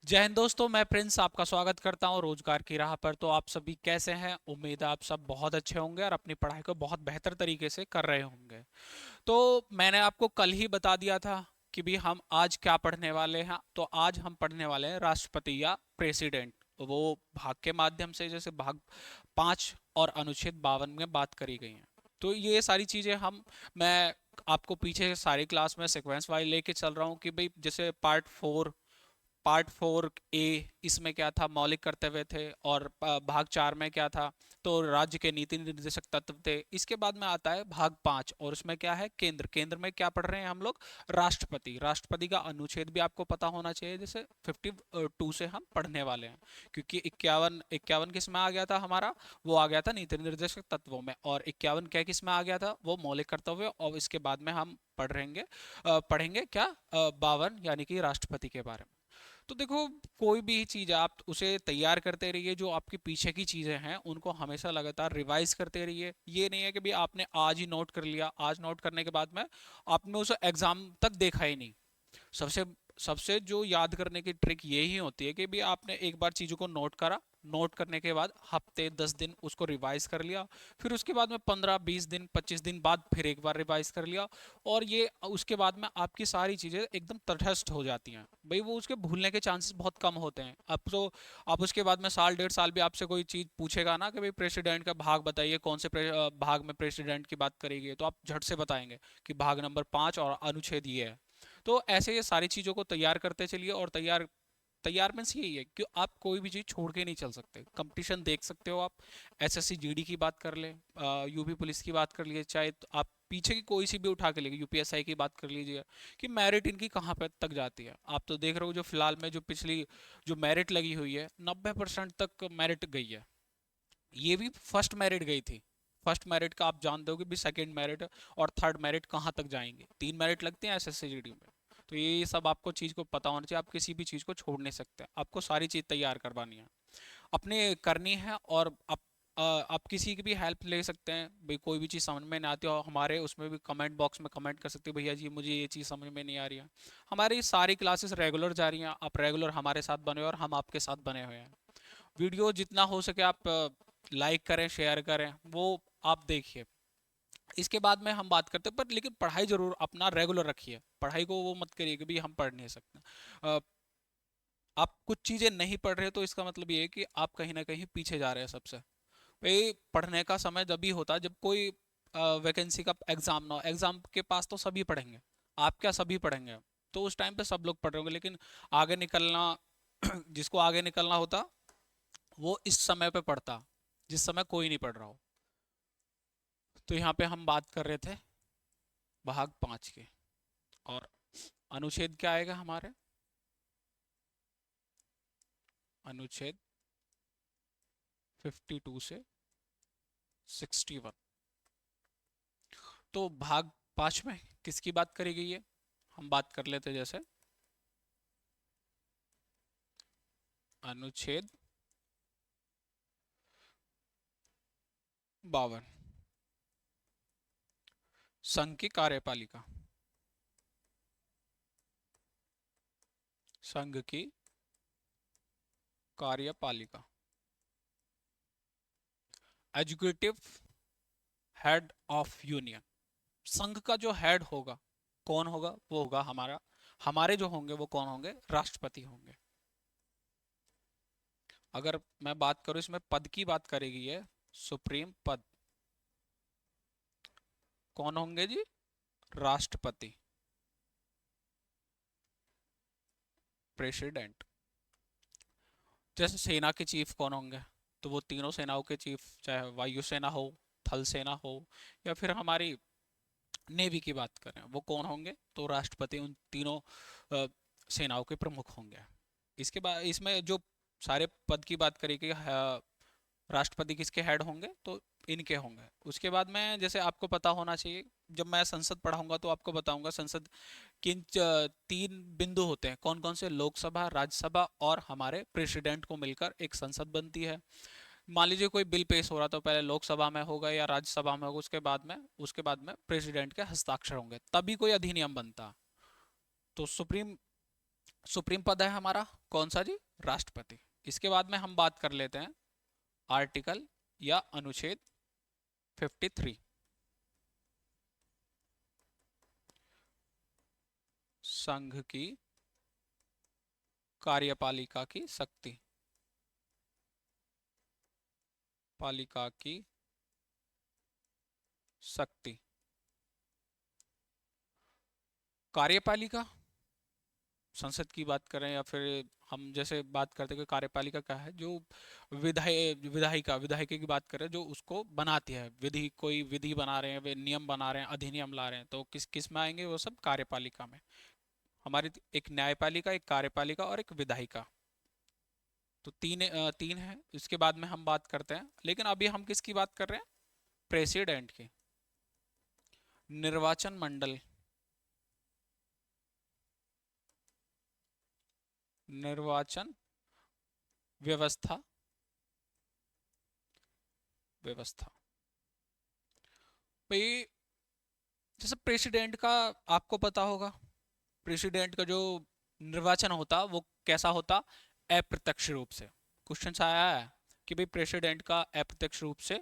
जय हिंद दोस्तों, मैं प्रिंस आपका स्वागत करता हूं रोजगार की राह पर। तो आप सभी कैसे हैं? उम्मीद है आप सब बहुत अच्छे होंगे और अपनी पढ़ाई को बहुत बेहतर तरीके से कर रहे होंगे। तो मैंने आपको कल ही बता दिया था कि भी हम आज क्या पढ़ने वाले हैं। तो आज हम पढ़ने वाले हैं राष्ट्रपति या प्रेसिडेंट। वो भाग के माध्यम से, जैसे भाग 5 और अनुच्छेद 52 में बात करी गई है। तो ये सारी चीजें मैं आपको पीछे सारी क्लास में सीक्वेंस वाइज लेके चल रहा हूँ कि भाई जैसे पार्ट 4 ए, इसमें क्या था, मौलिक कर्तव्य थे। और भाग 4 में क्या था, तो राज्य के नीति निर्देशक तत्व थे। इसके बाद में आता है भाग 5 और उसमें क्या है, केंद्र। केंद्र में क्या पढ़ रहे हैं हम लोग? राष्ट्रपति। राष्ट्रपति का अनुच्छेद भी आपको पता होना चाहिए, जैसे 52 से हम पढ़ने वाले हैं। क्योंकि इक्यावन इक्यावन किस में आ गया था हमारा? वो आ गया था नीति निर्देशक तत्वों में। और 51 क्या किस में आ गया था? वो मौलिक कर्तव्य। और इसके बाद में हम पढ़ेंगे क्या? 52 यानी कि राष्ट्रपति के बारे में। तो देखो, कोई भी चीज़ आप उसे तैयार करते रहिए। जो आपके पीछे की चीज़ें हैं उनको हमेशा लगातार रिवाइज करते रहिए। ये नहीं है कि भी आपने आज ही नोट कर लिया, आज नोट करने के बाद में आपने उसे एग्जाम तक देखा ही नहीं। सबसे सबसे जो याद करने की ट्रिक यही होती है कि भी आपने एक बार चीज़ों को नोट करा। नोट करने के बाद हफ्ते 10 दिन उसको रिवाइज कर लिया। फिर उसके बाद में 15 20 दिन 25 दिन बाद फिर एक बार रिवाइज कर लिया। और ये उसके बाद में आपकी सारी चीज़ें एकदम तटस्थ हो जाती हैं भाई। वो उसके भूलने के चांसेस बहुत कम होते हैं। अब तो आप उसके बाद में साल 1.5 साल भी आपसे कोई चीज़ पूछेगा ना कि भाई प्रेसिडेंट का भाग बताइए, कौन से भाग में प्रेसिडेंट की बात करेगी, तो आप झट से बताएंगे कि भाग नंबर 5 और अनुच्छेद ये है। तो ऐसे ये सारी चीज़ों को तैयार करते चलिए। और तैयार तैयार मीन्स यही है कि आप कोई भी चीज़ छोड़ के नहीं चल सकते। कंपटीशन देख सकते हो आप। एसएससी जीडी की बात कर ले, यूपी पुलिस की बात कर लिए, चाहे तो आप पीछे की कोई सी भी उठा के लेंगे, यूपीएसआई की बात कर लीजिए कि मेरिट इनकी कहाँ पे तक जाती है। आप तो देख रहे हो जो फिलहाल में जो पिछली जो मेरिट लगी हुई है, 90% तक मेरिट गई है। ये भी फर्स्ट मेरिट गई थी। फर्स्ट मेरिट का आप जानते हो कि भी सेकंड मेरिट और थर्ड मेरिट कहाँ तक जाएंगे। 3 मेरिट लगते हैं एसएससी जीडी में। तो ये सब आपको चीज़ को पता होना चाहिए। आप किसी भी चीज़ को छोड़ नहीं सकते, आपको सारी चीज़ तैयार करवानी है, अपने करनी है। और आप किसी की भी हेल्प ले सकते हैं भाई। कोई भी चीज़ समझ में नहीं आती हो, हमारे उसमें भी कमेंट बॉक्स में कमेंट कर सकते हो, भैया जी मुझे ये चीज़ समझ में नहीं आ रही है। हमारी सारी क्लासेस रेगुलर जा रही हैं। आप रेगुलर हमारे साथ बने हुए और हम आपके साथ बने हुए हैं। वीडियो जितना हो सके आप लाइक करें, शेयर करें, वो आप देखिए। इसके बाद में हम बात करते हैं, पर लेकिन पढ़ाई जरूर अपना रेगुलर रखिए। पढ़ाई को वो मत करिए कि भी हम पढ़ नहीं सकते। अ, आप कुछ चीज़ें नहीं पढ़ रहे तो इसका मतलब ये है कि आप कहीं ना कहीं पीछे जा रहे हैं सबसे। भाई पढ़ने का समय जब भी होता है जब कोई वैकेंसी का एग्ज़ाम ना हो। एग्ज़ाम के पास तो सभी पढ़ेंगे, आप क्या सभी पढ़ेंगे? तो उस टाइम पे सब लोग पढ़ रहे होंगे। लेकिन आगे निकलना जिसको आगे निकलना होता वो इस समय पे पढ़ता जिस समय कोई नहीं पढ़ रहा हो। तो यहाँ पे हम बात कर रहे थे भाग 5 के। और अनुच्छेद क्या आएगा हमारे? अनुच्छेद 52 से 61। तो भाग 5 में किसकी बात करी गई है? हम बात कर लेते जैसे अनुच्छेद 52, संघ की कार्यपालिका। संघ की कार्यपालिका, एजुकेटिव हेड ऑफ यूनियन। संघ का जो हेड होगा, कौन होगा? वो होगा हमारे जो होंगे वो कौन होंगे? राष्ट्रपति होंगे। अगर मैं बात करूं, इसमें पद की बात करेगी है, सुप्रीम पद कौन होंगे जी? राष्ट्रपति, प्रेसिडेंट। जैसे सेना के चीफ कौन होंगे? तो वो तीनों सेनाओं के चीफ, चाहे वायुसेना हो, थल सेना हो, या फिर हमारी नेवी की बात करें, वो कौन होंगे? तो राष्ट्रपति उन तीनों अ, सेनाओं के प्रमुख होंगे। इसके बाद इसमें जो सारे पद की बात करेगी, राष्ट्रपति किसके हेड होंगे? तो इनके होंगे। उसके बाद में जैसे आपको पता होना चाहिए, जब मैं संसद पढ़ाऊंगा तो आपको बताऊंगा संसद किन 3 बिंदु होते हैं, कौन कौन से? लोकसभा, राज्यसभा और हमारे प्रेसिडेंट को मिलकर एक संसद बनती है। मान लीजिए कोई बिल पेश हो रहा तो पहले लोकसभा में होगा या राज्यसभा में होगा, उसके बाद में प्रेसिडेंट के हस्ताक्षर होंगे, तभी कोई अधिनियम बनता। तो सुप्रीम पद है हमारा कौन सा जी? राष्ट्रपति। इसके बाद में हम बात कर लेते हैं आर्टिकल या अनुच्छेद 53। संघ की कार्यपालिका की शक्ति, पालिका की शक्ति। कार्यपालिका, संसद की बात करें या फिर हम जैसे बात करते हैं कि कार्यपालिका क्या है, जो विधायिका की बात करें जो उसको बनाती है, विधि, कोई विधि बना रहे हैं, वे नियम बना रहे हैं, अधिनियम ला रहे हैं, तो किस किस में आएंगे वो सब? कार्यपालिका में। हमारी एक न्यायपालिका, एक कार्यपालिका और एक विधायिका, तो तीन है। इसके बाद में हम बात करते हैं, लेकिन अभी हम किसकी बात कर रहे हैं? प्रेसिडेंट की। निर्वाचन मंडल, निर्वाचन व्यवस्था, व्यवस्था भाई, जैसे प्रेसिडेंट का आपको पता होगा, प्रेसिडेंट का जो निर्वाचन होता वो कैसा होता? अप्रत्यक्ष रूप से। क्वेश्चन आया है कि भाई प्रेसिडेंट का अप्रत्यक्ष रूप से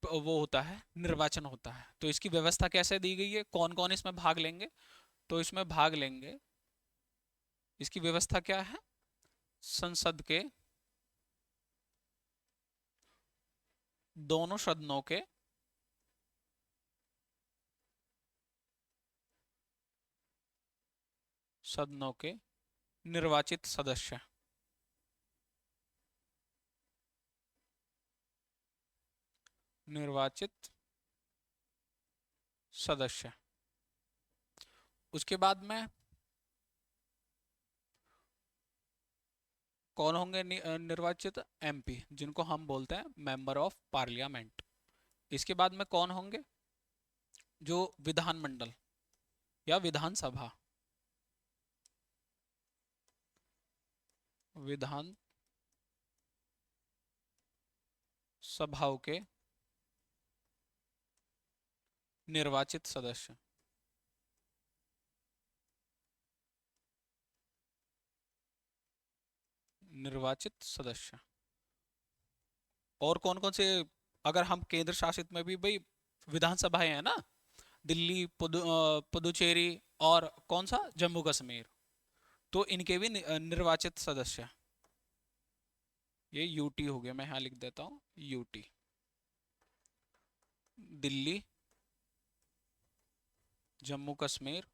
वो होता है, निर्वाचन होता है। तो इसकी व्यवस्था कैसे दी गई है, कौन कौन इसमें भाग लेंगे? तो इसमें भाग लेंगे, इसकी व्यवस्था क्या है? संसद के दोनों सदनों के सदनों के निर्वाचित सदस्य, निर्वाचित सदस्य। उसके बाद में कौन होंगे निर्वाचित? एमपी, जिनको हम बोलते हैं मेंबर ऑफ पार्लियामेंट। इसके बाद में कौन होंगे? जो विधानमंडल या विधानसभा, विधान सभाओं के निर्वाचित सदस्य। निर्वाचित सदस्य। और कौन कौन से, अगर हम केंद्र शासित में भी भाई विधानसभाएं हैं ना, दिल्ली, पुदुचेरी और कौन सा, जम्मू कश्मीर, तो इनके भी निर्वाचित सदस्य। ये यूटी हो गया, मैं यहाँ लिख देता हूँ यूटी। दिल्ली, जम्मू कश्मीर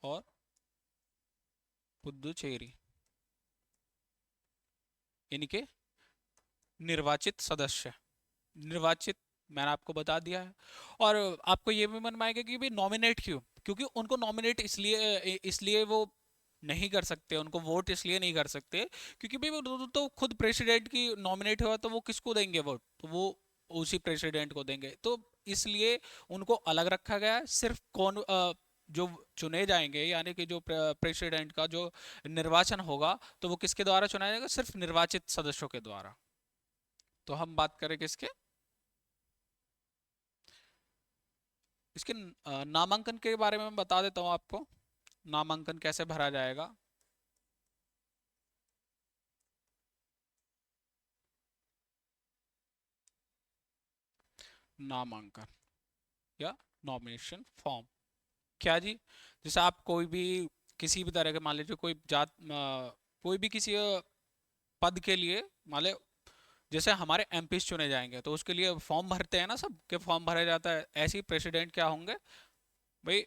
और पुदुचेरी, इनके निर्वाचित सदस्य। निर्वाचित मैंने आपको बता दिया है। और आपको ये भी मन में आएगा कि भाई नॉमिनेट क्यों? क्योंकि उनको नॉमिनेट इसलिए इसलिए वो नहीं कर सकते, उनको वोट इसलिए नहीं कर सकते क्योंकि भाई वो तो खुद प्रेसिडेंट की नॉमिनेट हुआ, तो वो किसको देंगे वोट? तो वो उसी प्रेसिडेंट को देंगे। तो इसलिए उनको अलग रखा गया है। सिर्फ कौन जो चुने जाएंगे, यानी कि जो प्रेसिडेंट का जो निर्वाचन होगा, तो वो किसके द्वारा चुना जाएगा? सिर्फ निर्वाचित सदस्यों के द्वारा। तो हम बात करें किसके? इसके नामांकन के बारे में मैं बता देता हूँ आपको, नामांकन कैसे भरा जाएगा। नामांकन या नॉमिनेशन फॉर्म क्या जी? जैसे आप कोई भी किसी भी तरह के, मान लीजिए कोई कोई भी किसी पद के लिए, मान लो जैसे हमारे एमपी चुने जाएंगे तो उसके लिए फॉर्म भरते हैं ना, सब के फॉर्म भरा जाता है। ऐसे ही प्रेसिडेंट क्या होंगे भाई?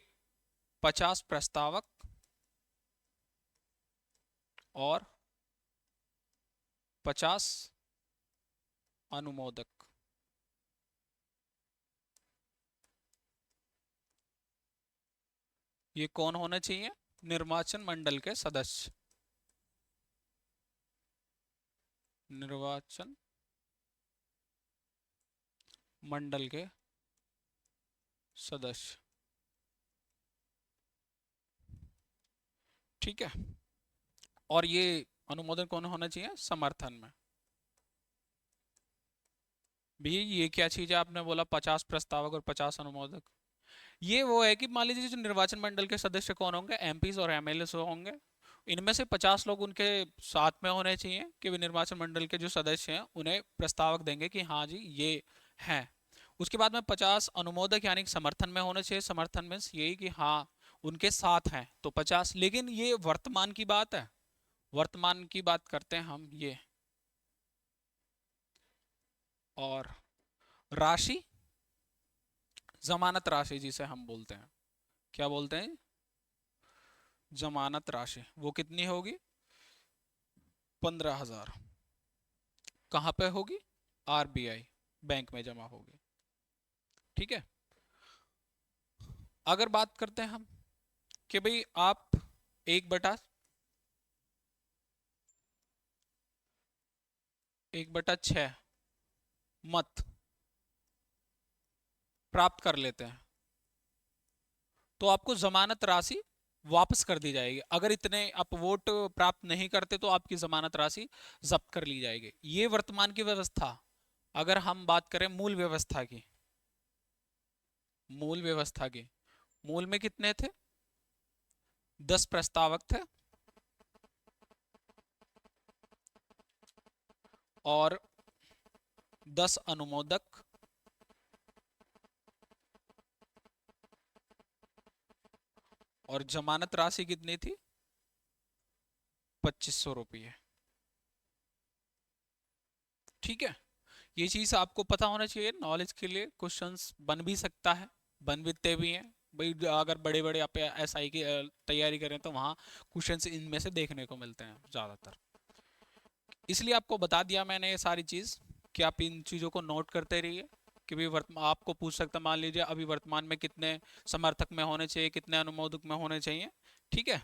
50 प्रस्तावक और 50 अनुमोदक। ये कौन होने चाहिए? निर्वाचन मंडल के सदस्य, निर्वाचन मंडल के सदस्य। ठीक है। और ये अनुमोदन कौन होना चाहिए? समर्थन में भी। ये क्या चीज है आपने बोला 50 प्रस्तावक और 50 अनुमोदक? ये वो है कि मान लीजिए जो निर्वाचन मंडल के सदस्य कौन होंगे? एमपीज और एमएलए होंगे। इनमें से 50 लोग उनके साथ में होने चाहिए कि वे निर्वाचन मंडल के जो सदस्य हैं उन्हें प्रस्तावक देंगे कि हाँ जी ये हैं। उसके बाद में 50 अनुमोदक यानी कि समर्थन में होने चाहिए। समर्थन में यही कि हाँ उनके साथ हैं तो 50। लेकिन ये वर्तमान की बात है, वर्तमान की बात करते हैं हम ये। और राशि, जमानत राशि जिसे हम बोलते हैं, क्या बोलते हैं, जमानत राशि, वो कितनी होगी? 15,000। कहाँ पे होगी? आरबीआई बैंक में जमा होगी। ठीक है। अगर बात करते हैं हम कि भाई आप 1/6 मत प्राप्त कर लेते हैं तो आपको जमानत राशि वापस कर दी जाएगी। अगर इतने आप वोट प्राप्त नहीं करते तो आपकी जमानत राशि जब्त कर ली जाएगी। ये वर्तमान की व्यवस्था। अगर हम बात करें मूल व्यवस्था की, मूल व्यवस्था की, मूल में कितने थे? 10 प्रस्तावक थे और 10 अनुमोदक और जमानत राशि कितनी थी? 2500 रुपये। ठीक है। ये चीज आपको पता होना चाहिए नॉलेज के लिए। क्वेश्चंस बन भी सकता है, बन बीतते भी हैं भाई। अगर बड़े बड़े आप एसआई की तैयारी करें तो वहाँ क्वेश्चंस इनमें से देखने को मिलते हैं ज़्यादातर। इसलिए आपको बता दिया मैंने ये सारी चीज़ कि आप इन चीज़ों को नोट करते रहिए कि भाई वर्तमान आपको पूछ सकता, मान लीजिए अभी वर्तमान में कितने समर्थक में होने चाहिए, कितने अनुमोदक में होने चाहिए। ठीक है।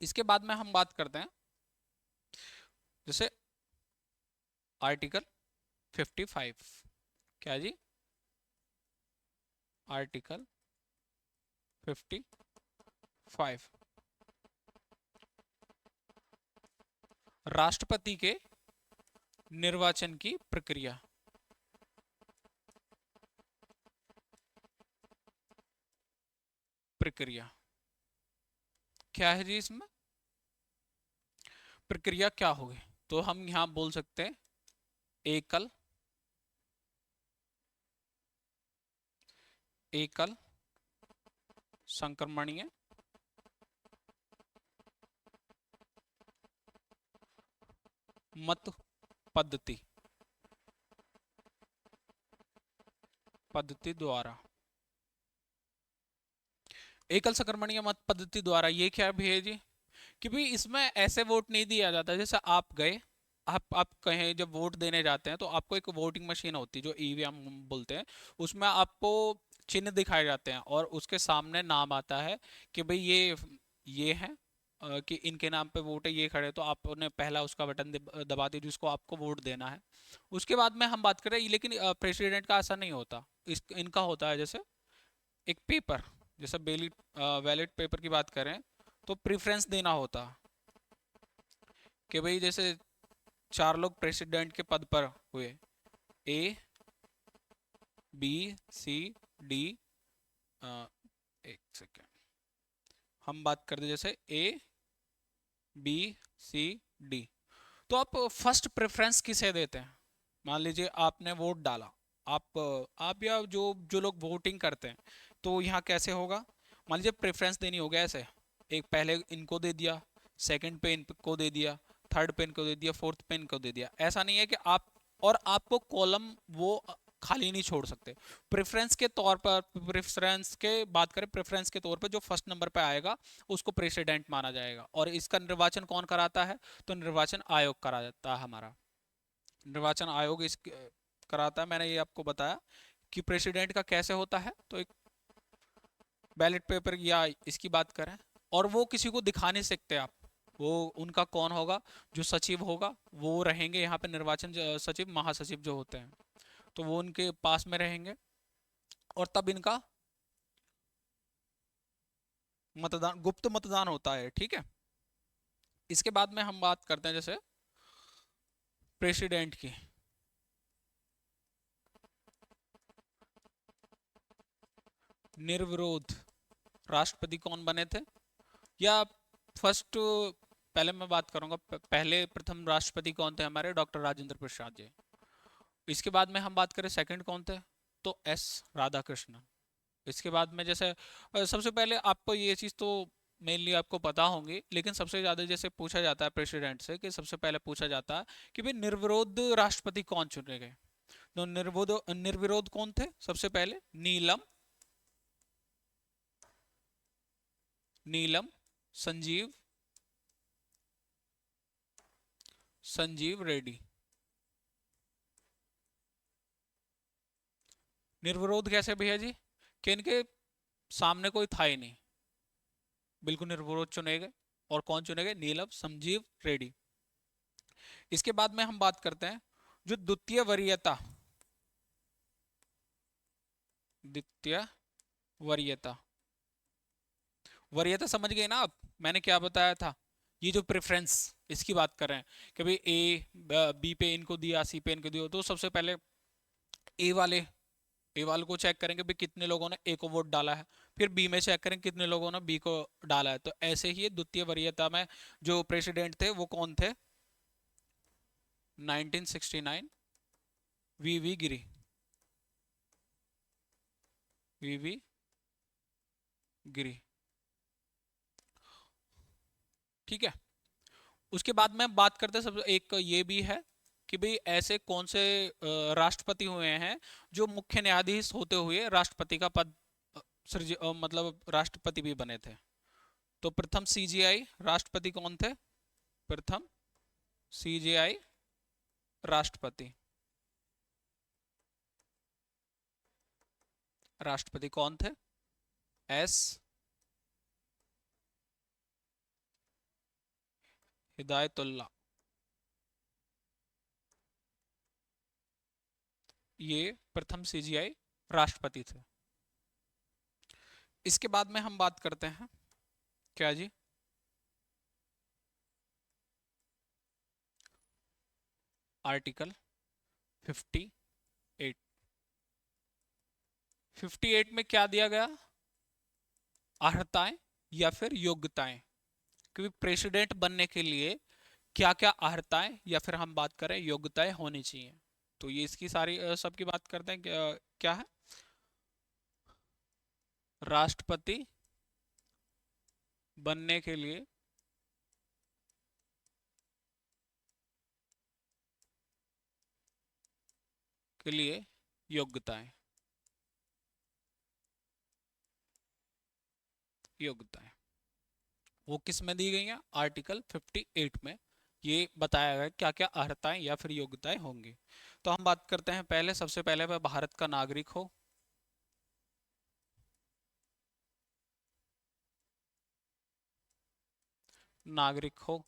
इसके बाद में हम बात करते हैं जैसे आर्टिकल 55। क्या जी? आर्टिकल 55, राष्ट्रपति के निर्वाचन की प्रक्रिया। प्रक्रिया क्या है जी? इसमें प्रक्रिया क्या होगी? तो हम यहां बोल सकते हैं एकल, एकल संक्रमणीय मत पद्धति, पद्धति द्वारा। एकल संक्रमणीय मत पद्धति द्वारा ये क्या भी है जी कि भाई इसमें ऐसे वोट नहीं दिया जाता जैसे आप गए, आप कहें जब वोट देने जाते हैं तो आपको एक वोटिंग मशीन होती है जो ईवीएम बोलते हैं। उसमें आपको चिन्ह दिखाए जाते हैं और उसके सामने नाम आता है कि भाई ये है कि इनके नाम पे वोट है, ये खड़े, तो आपने पहला उसका बटन दबा दिया जिसको आपको वोट देना है। उसके बाद में हम बात करें, लेकिन प्रेसिडेंट का ऐसा नहीं होता। इनका होता है जैसे एक पेपर, जैसे बैलेट पेपर की बात करें तो प्रेफरेंस देना होता कि भाई जैसे 4 लोग प्रेसिडेंट के पद पर हुए, ए बी सी डी। एक सेकेंड, हम बात करते जैसे ए बी सी डी। तो आप फर्स्ट प्रेफरेंस किसे देते हैं? मान लीजिए आपने वोट डाला, आप या जो जो लोग वोटिंग करते हैं, तो यहाँ कैसे होगा? मान लीजिए प्रेफरेंस देनी हो गया ऐसे, एक पहले इनको दे दिया, सेकंड पे इनको दे दिया, थर्ड पे इनको दे दिया, फोर्थ पे इनको दे दिया। ऐसा नहीं है कि आप, और आपको कॉलम वो खाली नहीं छोड़ सकते। प्रेफरेंस के तौर पर, प्रेफरेंस के बात करें, प्रेफरेंस के तौर पर जो फर्स्ट नंबर पे आएगा उसको प्रेसिडेंट माना जाएगा। और इसका निर्वाचन कौन कराता है? तो निर्वाचन आयोग कराता है हमारा। निर्वाचन आयोग इस कराता है। मैंने ये आपको बताया कि प्रेसिडेंट का कैसे होता है। तो एक बैलेट पेपर या इसकी बात करें, और वो किसी को दिखा नहीं सकते आप। वो उनका कौन होगा? जो सचिव होगा वो रहेंगे यहाँ पे, निर्वाचन सचिव, महासचिव जो होते हैं, तो वो उनके पास में रहेंगे और तब इनका मतदान, गुप्त मतदान होता है। ठीक है। इसके बाद में हम बात करते हैं जैसे प्रेसिडेंट की। निर्विरोध राष्ट्रपति कौन बने थे? या फर्स्ट, पहले मैं बात करूंगा पहले प्रथम राष्ट्रपति कौन थे हमारे, डॉक्टर राजेंद्र प्रसाद जी। इसके बाद में हम बात करें सेकंड कौन थे, तो एस राधाकृष्णन। इसके बाद में जैसे सबसे पहले आपको ये चीज़ तो मेनली आपको पता होंगी, लेकिन सबसे ज़्यादा जैसे पूछा जाता है प्रेसिडेंट से, कि सबसे पहले पूछा जाता है कि भाई निर्विरोध राष्ट्रपति कौन चुने गए। तो निर्विरोध निर्विरोध कौन थे सबसे पहले, नीलम, नीलम संजीव, संजीव रेड्डी। निर्विरोध कैसे भैया जी, कि इनके सामने कोई था ही नहीं, बिल्कुल निर्विरोध चुने गए। और कौन चुने गए, नीलम संजीव रेड्डी। इसके बाद में हम बात करते हैं जो द्वितीय वरीयता, द्वितीय वरीयता, वरीयता समझ गए ना आप, मैंने क्या बताया था, ये जो प्रेफरेंस इसकी बात कर रहे हैं कि भाई ए बी पे इनको दिया, सी पे इनको दिया, तो सबसे पहले ए वाले, ए वाले को चेक करेंगे भाई कितने लोगों ने ए को वोट डाला है, फिर बी में चेक करेंगे कितने लोगों ने बी को डाला है। तो ऐसे ही द्वितीय वरीयता में जो प्रेसिडेंट थे वो कौन थे, 1969 वी गिरी, वी गिरी। ठीक है। उसके बाद में बात करते हैं, सब एक ये भी है कि भाई ऐसे कौन से राष्ट्रपति हुए हैं जो मुख्य न्यायाधीश होते हुए राष्ट्रपति का पद मतलब राष्ट्रपति भी बने थे। तो प्रथम सीजीआई राष्ट्रपति कौन थे, प्रथम सीजीआई राष्ट्रपति, राष्ट्रपति कौन थे, एस हिदायतुल्ला। ये प्रथम सीजीआई राष्ट्रपति थे। इसके बाद में हम बात करते हैं क्या जी, आर्टिकल 58। 58 में क्या दिया गया, अर्हताएं या फिर योग्यताएं, क्योंकि प्रेसिडेंट बनने के लिए क्या क्या अर्हताएं या फिर हम बात करें योग्यताएं होनी चाहिए। तो ये इसकी सारी सबकी बात करते हैं, क्या है, राष्ट्रपति बनने के लिए योग्यताएं, योग्यताएं वो किस में दी गई हैं, आर्टिकल 58 में ये बताया गया क्या क्या अर्हताएं या फिर योग्यताएं होंगी। तो हम बात करते हैं पहले, सबसे पहले वह भारत का नागरिक हो, नागरिक हो।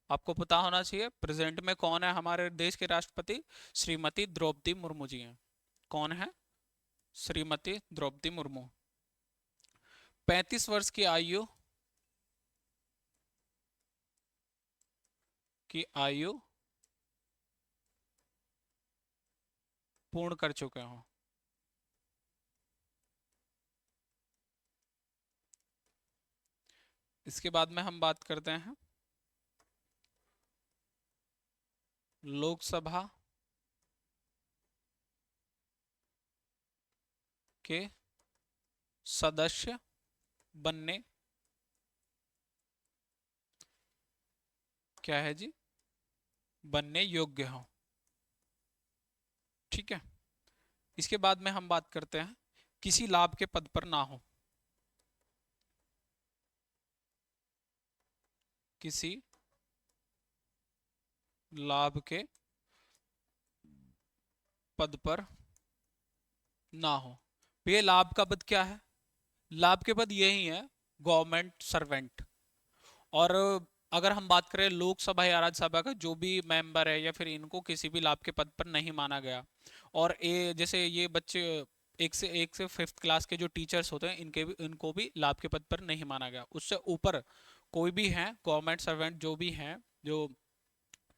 आपको पता होना चाहिए प्रेजेंट में कौन है हमारे देश के राष्ट्रपति, श्रीमती द्रौपदी मुर्मू जी हैं। कौन है, श्रीमती द्रौपदी मुर्मू। 35 वर्ष की आयु पूर्ण कर चुके हो। इसके बाद में हम बात करते हैं लोकसभा के सदस्य बनने, क्या है जी, बनने योग्य हो। ठीक है। इसके बाद में हम बात करते हैं किसी लाभ के पद पर ना हो, किसी लाभ के पद पर ना हो। ये लाभ का पद क्या है, लाभ के पद यही है, गवर्नमेंट सर्वेंट। और अगर हम बात करें लोकसभा या राज्यसभा का जो भी मेंबर है या फिर इनको किसी भी लाभ के पद पर नहीं माना गया। और ये जैसे ये बच्चे एक से 5th क्लास के जो टीचर्स होते हैं इनको भी लाभ के पद पर नहीं माना गया। उससे ऊपर कोई भी है गवर्नमेंट सर्वेंट जो भी हैं जो,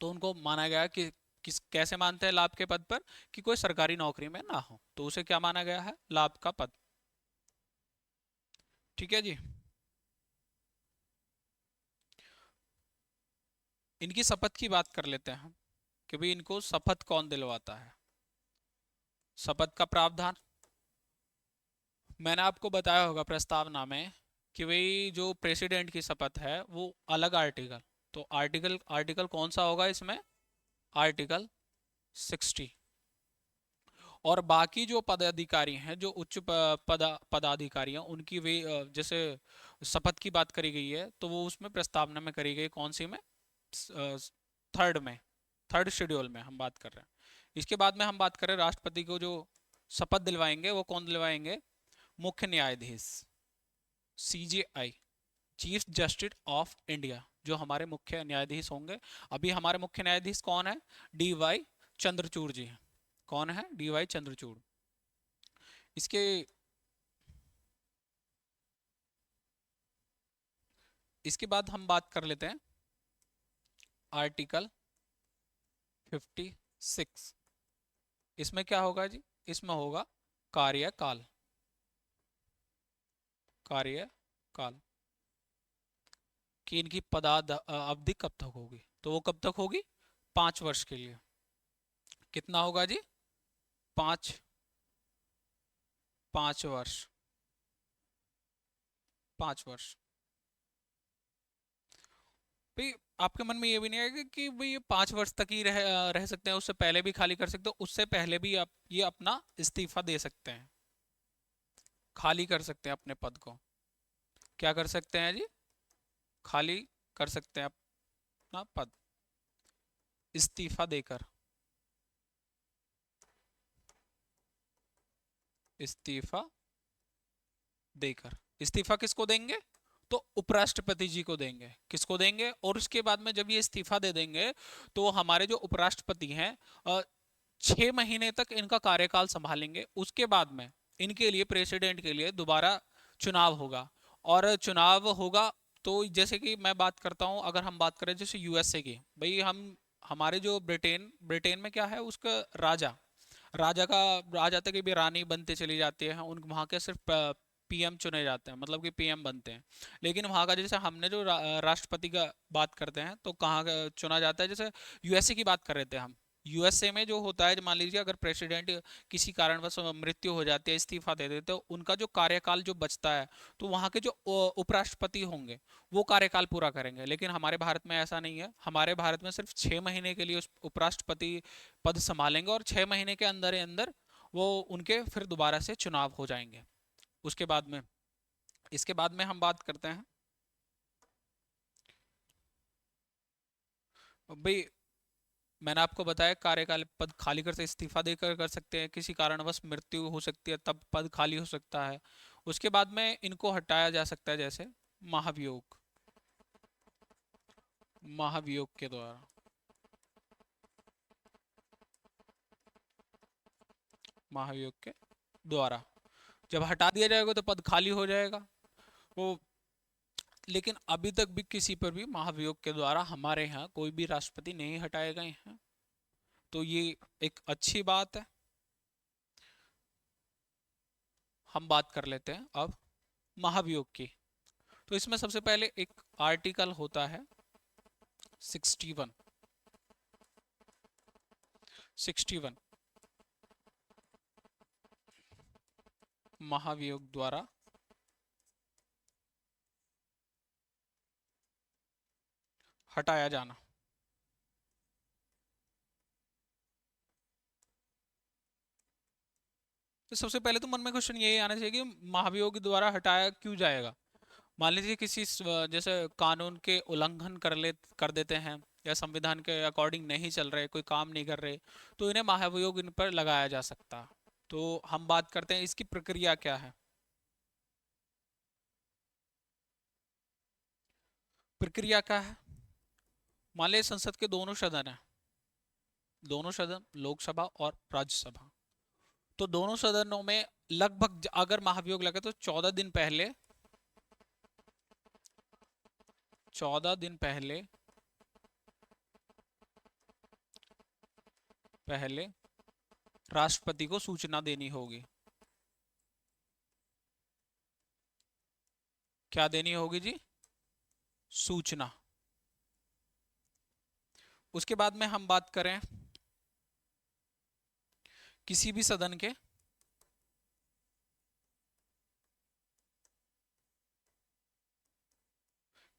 तो उनको माना गया कि कैसे मानते हैं लाभ के पद पर, कि कोई सरकारी नौकरी में ना हो, तो उसे क्या माना गया है, लाभ का पद। ठीक है जी। इनकी शपथ की बात कर लेते हैं हम कि भाई इनको शपथ कौन दिलवाता है। शपथ का प्रावधान मैंने आपको बताया होगा प्रस्तावना में कि भाई जो प्रेसिडेंट की शपथ है वो अलग आर्टिकल, तो आर्टिकल आर्टिकल कौन सा होगा इसमें, आर्टिकल 60। और बाकी जो पदाधिकारी हैं, जो उच्च पदाधिकारी हैं, उनकी वे जैसे शपथ की बात करी गई है तो वो उसमें प्रस्तावना में करी गई, कौन सी में, थर्ड में, थर्ड शेड्यूल में हम बात कर रहे हैं। इसके बाद में हम बात करें राष्ट्रपति को जो शपथ दिलवाएंगे वो कौन दिलवाएंगे, मुख्य न्यायाधीश, CJI, chief justice of India, जो हमारे मुख्य न्यायाधीश होंगे। अभी हमारे मुख्य न्यायाधीश कौन है, डी वाई चंद्रचूड़ जी हैं। कौन है, डी वाई चंद्रचूड़। इसके इसके बाद हम बात कर लेते हैं आर्टिकल 56। इसमें क्या होगा जी, इसमें होगा कार्यकाल, कार्यकाल कि इनकी अवधि कब तक होगी, तो वो कब तक होगी, 5 वर्ष के लिए। कितना होगा जी, 5 5 वर्ष, 5 वर्ष। भाई आपके मन में ये भी नहीं आएगा कि भाई ये 5 वर्ष तक ही रह सकते हैं, उससे पहले भी खाली कर सकते हो, उससे पहले भी आप ये अपना इस्तीफा दे सकते हैं, खाली कर सकते हैं अपने पद को। क्या कर सकते हैं जी, खाली कर सकते हैं अपना पद इस्तीफा देकर, इस्तीफा देकर। इस्तीफा किसको देंगे, तो उपराष्ट्रपति जी को देंगे, किसको देंगे, और उसके बाद में जब ये इस्तीफा दे देंगे तो हमारे जो उपराष्ट्रपति हैं 6 महीने तक इनका कार्यकाल संभालेंगे। उसके बाद में इनके लिए, प्रेसिडेंट के लिए दोबारा चुनाव होगा। और चुनाव होगा तो जैसे कि मैं बात करता हूं, अगर हम बात करें जैसे यूएसए की, भाई हम हमारे जो ब्रिटेन ब्रिटेन में क्या है, उसका राजा, राजा का, राजा तक भी रानी बनते चली जाती है, उन वहाँ के सिर्फ पीएम चुने जाते हैं, मतलब कि पीएम बनते हैं। लेकिन वहाँ का जैसे हमने जो राष्ट्रपति का बात करते हैं तो कहाँ चुना जाता है, जैसे यूएसए की बात कर रहे थे हम। यूएसए में जो होता है, मान लीजिए अगर प्रेसिडेंट किसी कारणवश मृत्यु हो जाती है, इस्तीफा दे देते हैं, तो उनका जो कार्यकाल जो बचता है, तो वहाँ के जो उपराष्ट्रपति होंगे वो कार्यकाल पूरा करेंगे। लेकिन हमारे भारत में ऐसा नहीं है, हमारे भारत में सिर्फ 6 महीने के लिए उस उपराष्ट्रपति पद संभालेंगे और 6 महीने के अंदर ही अंदर वो उनके फिर दोबारा से चुनाव हो जाएंगे। उसके बाद में, इसके बाद में हम बात करते हैं भाई, मैंने आपको बताया कार्यकाल पद खाली कर से इस्तीफा देकर कर सकते हैं, किसी कारणवश मृत्यु हो सकती है तब पद खाली हो सकता है। उसके बाद में इनको हटाया जा सकता है, जैसे महाभियोग, महाभियोग के द्वारा, महाभियोग के द्वारा जब हटा दिया जाएगा तो पद खाली हो जाएगा वो। लेकिन अभी तक भी किसी पर भी महाभियोग के द्वारा हमारे यहाँ कोई भी राष्ट्रपति नहीं हटाए गए हैं, तो ये एक अच्छी बात है। हम बात कर लेते हैं अब महाभियोग की। तो इसमें सबसे पहले एक आर्टिकल होता है 61, 61 महाभियोग द्वारा हटाया जाना। तो सबसे पहले तो मन में क्वेश्चन यही आना चाहिए कि महाभियोग द्वारा हटाया क्यों जाएगा। मान लीजिए किसी जैसे कानून के उल्लंघन कर देते हैं, या संविधान के अकॉर्डिंग नहीं चल रहे, कोई काम नहीं कर रहे, तो इन्हें महाभियोग इन पर लगाया जा सकता। तो हम बात करते हैं इसकी प्रक्रिया क्या है। प्रक्रिया क्या है, मान लीजिए संसद के दोनों सदन है, दोनों सदन लोकसभा और राज्यसभा, तो दोनों सदनों में लगभग अगर महाभियोग लगे तो 14 दिन पहले, 14 दिन पहले, पहले राष्ट्रपति को सूचना देनी होगी। क्या देनी होगी जी, सूचना। उसके बाद में हम बात करें किसी भी सदन के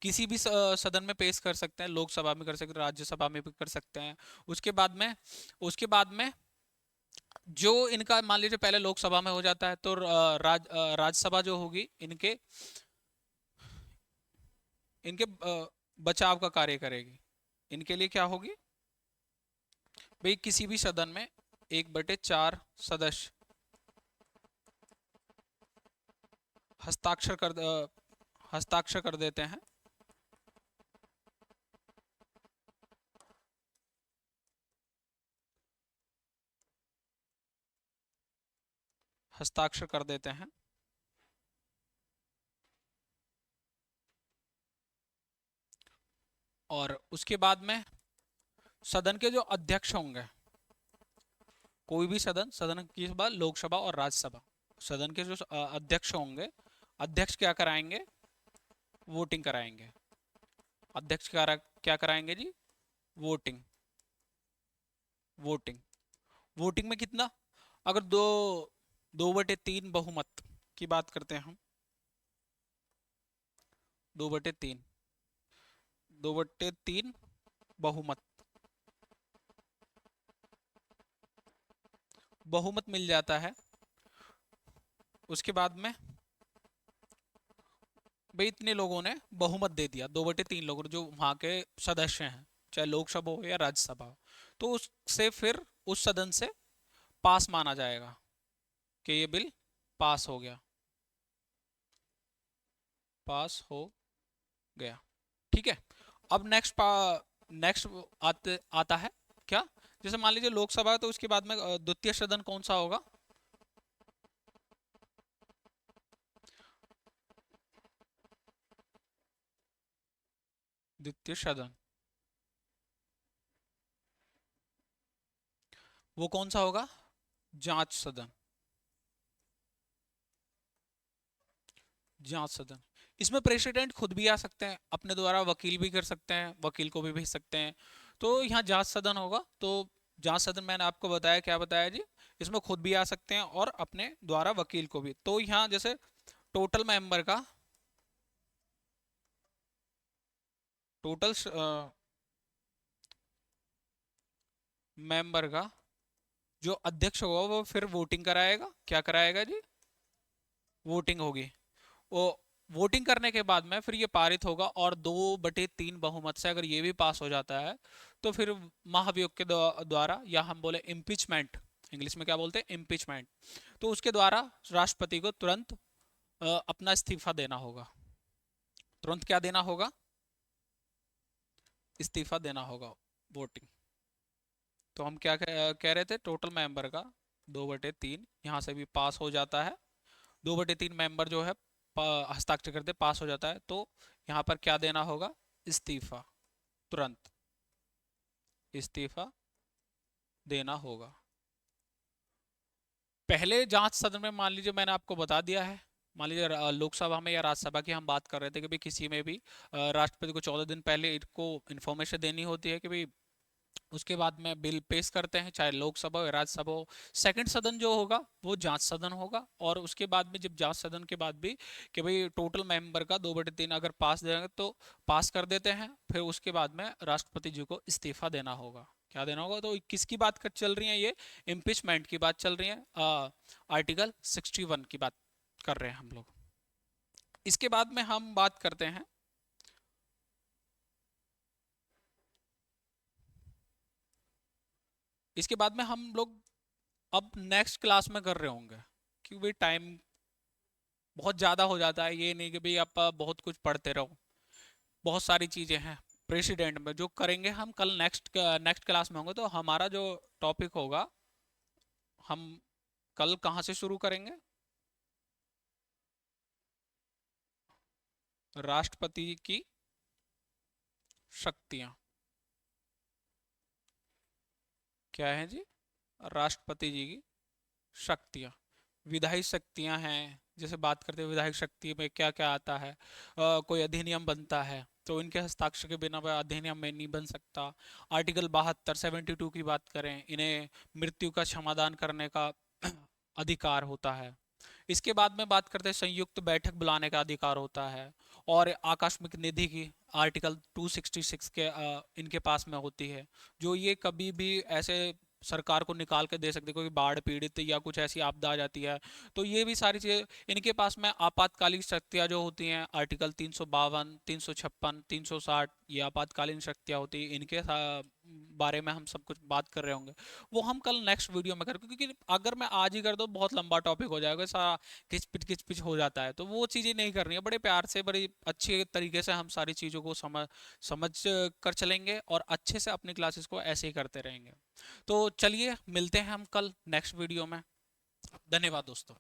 किसी भी सदन में पेश कर सकते हैं, लोकसभा में कर सकते हैं, राज्यसभा में भी कर सकते हैं। उसके बाद में उसके बाद में जो इनका मान लीजिए पहले लोकसभा में हो जाता है तो राज्यसभा जो होगी इनके इनके बचाव का कार्य करेगी। इनके लिए क्या होगी भाई, किसी भी सदन में 1/4 सदस्य हस्ताक्षर कर हस्ताक्षर कर देते हैं। हस्ताक्षर कर देते हैं और उसके बाद में सदन के जो अध्यक्ष होंगे, कोई भी सदन की सभा, लोकसभा और राज्यसभा, सदन के जो अध्यक्ष होंगे, अध्यक्ष क्या कराएंगे, वोटिंग कराएंगे। अध्यक्ष क्या कराएंगे जी, वोटिंग। वोटिंग वोटिंग में कितना, अगर 2/3 बहुमत की बात करते हैं हम, 2/3 2/3 बहुमत बहुमत मिल जाता है। उसके बाद में भाई इतने लोगों ने बहुमत दे दिया, 2/3 लोगों ने, जो वहां के सदस्य हैं, चाहे लोकसभा हो या राज्यसभा हो, तो उससे फिर उस सदन से पास माना जाएगा कि ये बिल पास हो गया, पास हो गया। ठीक है। अब नेक्स्ट आते आता है क्या, जैसे मान लीजिए लोकसभा है तो उसके बाद में द्वितीय सदन कौन सा होगा, द्वितीय सदन वो कौन सा होगा, जांच सदन। जांच सदन, इसमें प्रेसिडेंट खुद भी आ सकते हैं, अपने द्वारा वकील भी कर सकते हैं, वकील को भी भेज सकते हैं। तो यहाँ जांच सदन होगा। तो जांच सदन मैंने आपको बताया, क्या बताया जी, इसमें खुद भी आ सकते हैं और अपने द्वारा वकील को भी। तो यहाँ जैसे टोटल मेंबर का टोटल मेंबर का जो अध्यक्ष होगा वो फिर वोटिंग कराएगा, क्या कराएगा जी, वोटिंग होगी। वो वोटिंग करने के बाद में फिर ये पारित होगा और 2/3 बहुमत से अगर ये भी पास हो जाता है तो फिर महाभियोग के द्वारा, या हम बोले इम्पीचमेंट, इंग्लिश में क्या बोलते हैं, इम्पीचमेंट, तो उसके द्वारा राष्ट्रपति को तुरंत अपना इस्तीफा देना होगा। तुरंत क्या देना होगा, इस्तीफा देना होगा, वोटिंग। तो हम क्या कह रहे थे, टोटल मेंबर का 2/3 यहाँ से भी पास हो जाता है, 2/3 मेंबर जो है हस्ताक्षर करते पास हो जाता है, तो यहाँ पर क्या देना होगा, इस्तीफा, तुरंत इस्तीफा देना होगा। पहले जांच सदन में मान लीजिए मैंने आपको बता दिया है, मान लीजिए लोकसभा में या राज्यसभा की हम बात कर रहे थे कि भाई किसी में भी राष्ट्रपति को 14 दिन पहले इनको इन्फॉर्मेशन देनी होती है कि भाई उसके बाद में बिल पेश करते हैं, चाहे लोकसभा हो राज्यसभा हो। सेकंड सदन जो होगा वो जांच सदन होगा, और उसके बाद में जब जांच सदन के बाद भी कि भाई टोटल मेंबर का 2/3 अगर पास देंगे तो पास कर देते हैं, फिर उसके बाद में राष्ट्रपति जी को इस्तीफा देना होगा। क्या देना होगा, तो किसकी बात कर चल रही है ये, इम्पीचमेंट की बात चल रही है, आर्टिकल 61 की बात कर रहे हैं हम लोग। इसके बाद में हम बात करते हैं, इसके बाद में हम लोग अब नेक्स्ट क्लास में कर रहे होंगे, क्योंकि भाई टाइम बहुत ज़्यादा हो जाता है, ये नहीं कि भाई आप बहुत कुछ पढ़ते रहो, बहुत सारी चीज़ें हैं प्रेसिडेंट में जो करेंगे हम कल नेक्स्ट नेक्स्ट क्लास में होंगे। तो हमारा जो टॉपिक होगा, हम कल कहाँ से शुरू करेंगे, राष्ट्रपति की शक्तियाँ क्या है जी, राष्ट्रपति जी की शक्तियाँ, विधायी शक्तियाँ हैं, जैसे बात करते हैं विधायक शक्ति में क्या क्या आता है, कोई अधिनियम बनता है, तो इनके हस्ताक्षर के बिना वह अधिनियम में नहीं बन सकता। आर्टिकल 72 72 की बात करें, इन्हें मृत्यु का क्षमादान करने का अधिकार होता है। इसके बाद में बात करते हैं संयुक्त बैठक बुलाने का अधिकार होता है। और आकस्मिक निधि की आर्टिकल 266 के इनके पास में होती है, जो ये कभी भी ऐसे सरकार को निकाल के दे सकते, कोई बाढ़ पीड़ित या कुछ ऐसी आपदा आ जाती है तो ये भी सारी चीज़ें इनके पास में आपातकालीन शक्तियाँ जो होती हैं, आर्टिकल 352 356 360, ये आपातकालीन शक्तियाँ होती हैं, इनके बारे में हम सब कुछ बात कर रहे होंगे। वो हम कल नेक्स्ट वीडियो में करेंगे, क्योंकि अगर मैं आज ही कर दूँ बहुत लंबा टॉपिक हो जाएगा, सारा खिच पिच हो जाता है, तो वो चीज़ें नहीं करनी है। बड़े प्यार से बड़ी अच्छे तरीके से हम सारी चीज़ों को समझ कर चलेंगे और अच्छे से अपनी क्लासेस को ऐसे ही करते रहेंगे। तो चलिए मिलते हैं हम कल नेक्स्ट वीडियो में। धन्यवाद दोस्तों।